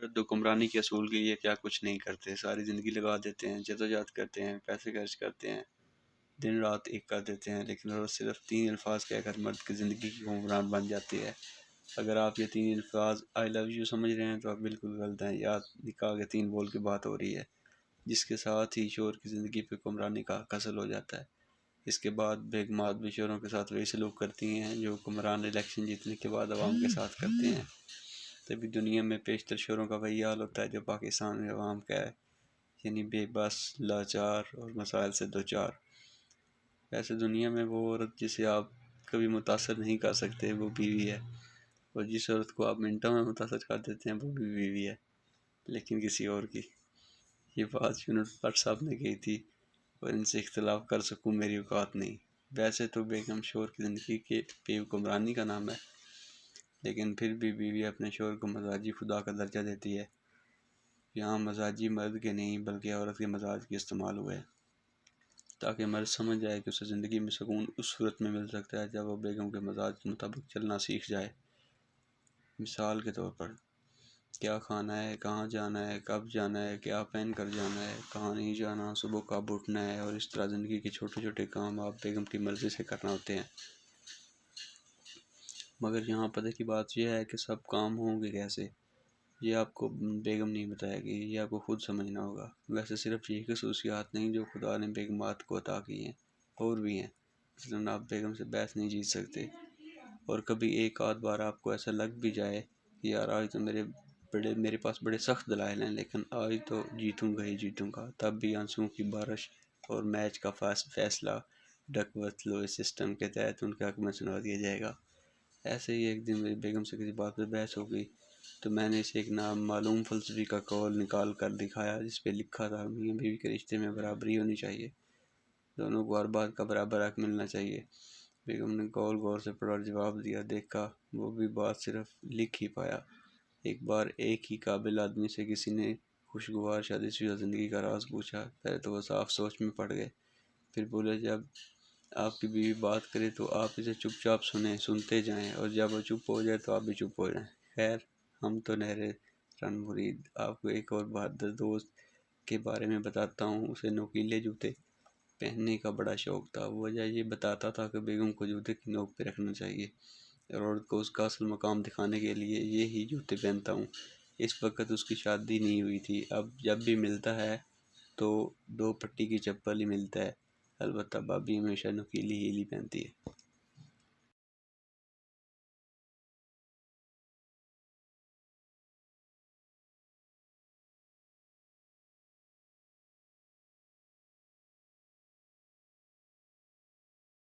مرد حکمرانی کے اصول کے لیے کیا کچھ نہیں کرتے، ساری زندگی لگا دیتے ہیں، جدوجہد کرتے ہیں، پیسے خرچ کرتے ہیں، دن رات ایک کر دیتے ہیں، لیکن روز صرف 3 الفاظ کہہ کر مرد کی زندگی کی حکمران بن جاتی ہے۔ اگر آپ یہ 3 الفاظ آئی لو یو سمجھ رہے ہیں تو آپ بالکل غلط ہیں، یا نکاح کے 3 بول کی بات ہو رہی ہے، جس کے ساتھ ہی شوہر کی زندگی پہ حکمرانی کا حق حاصل ہو جاتا ہے۔ اس کے بعد بیگمات بھی شوہروں کے ساتھ وہی سلوک کرتی ہیں جو حکمران الیکشن جیتنے کے بعد عوام کے ساتھ کرتے ہیں۔ تبھی دنیا میں بیشتر شوہروں کا وہی حال ہوتا ہے جو پاکستان میں عوام کا ہے، یعنی بے بس، لاچار اور مسائل سے دوچار۔ ویسے دنیا میں وہ عورت جسے آپ کبھی متاثر نہیں کر سکتے وہ بیوی ہے، اور جس عورت کو آپ منٹوں میں متاثر کر دیتے ہیں وہ بھی بیوی ہے، لیکن کسی اور کی۔ یہ بات یونٹ پر صاحب نے کہی تھی، اور ان سے اختلاف کر سکوں میری اوقات نہیں۔ ویسے تو بیگم شوہر کی زندگی کے بے حکمرانی کا نام ہے، لیکن پھر بھی بیوی اپنے شوہر کو مزاجی خدا کا درجہ دیتی ہے۔ یہاں مزاجی مرد کے نہیں بلکہ عورت کے مزاج کے استعمال ہوئے ہیں، تاکہ مرد سمجھ جائے کہ اسے زندگی میں سکون اس صورت میں مل سکتا ہے جب وہ بیگم کے مزاج کے مطابق چلنا سیکھ جائے۔ مثال کے طور پر کیا کھانا ہے، کہاں جانا ہے، کب جانا ہے، کیا پہن کر جانا ہے، کہاں نہیں جانا، صبح کب اٹھنا ہے، اور اس طرح زندگی کے چھوٹے چھوٹے کام آپ بیگم کی مرضی سے کرنا ہوتے ہیں۔ مگر یہاں پتہ کی بات یہ ہے کہ سب کام ہوں گے کیسے، یہ آپ کو بیگم نہیں بتائے گی، یہ آپ کو خود سمجھنا ہوگا۔ ویسے صرف یہ خصوصیات نہیں جو خدا نے بیگمات کو عطا کی ہیں، اور بھی ہیں۔ مثلاً آپ بیگم سے بحث نہیں جیت سکتے، اور کبھی ایک آدھ بار آپ کو ایسا لگ بھی جائے کہ یار آج تو میرے پاس بڑے سخت دلائل ہیں، لیکن آج تو جیتوں گا ہی جیتوں گا، تب بھی آنسوؤں کی بارش اور میچ کا فیصلہ ڈکورتھ لوئس سسٹم کے تحت ان کے حق میں سنا دیا جائے گا۔ ایسے ہی ایک دن میری بیگم سے کسی بات پہ بحث ہو گئی، تو میں نے اسے ایک نامعلوم فلسفی کا قول نکال کر دکھایا جس پہ لکھا تھا میاں بیوی کے رشتے میں برابری ہونی چاہیے، دونوں کو ہر بات کا برابر حق ملنا چاہیے۔ بیگم نے قول غور سے پڑھا اور جواب دیا، دیکھا وہ بھی بات صرف لکھ ہی پایا۔ ایک بار ایک ہی قابل آدمی سے کسی نے خوشگوار شادی شدہ زندگی کا راز پوچھا، پہلے تو وہ صاف سوچ میں پڑ گئے، پھر بولے جب آپ کی بیوی بات کرے تو آپ اسے چپ چاپ سنتے جائیں، اور جب وہ چپ ہو جائے تو آپ بھی چپ ہو جائیں۔ خیر ہم تو نہرے رن مرید۔ آپ کو ایک اور بہادر دوست کے بارے میں بتاتا ہوں، اسے نوکیلے جوتے پہننے کا بڑا شوق تھا۔ وہ وجہ یہ بتاتا تھا کہ بیگم کو جوتے کی نوک پہ رکھنا چاہیے، اور عورت کو اس کا اصل مقام دکھانے کے لیے یہی جوتے پہنتا ہوں۔ اس وقت اس کی شادی نہیں ہوئی تھی، اب جب بھی ملتا ہے تو 2 پٹی کی چپل ہی ملتا ہے، البتہ بھابھی ہمیشہ نوکیلی ہیل ہی پہنتی ہے۔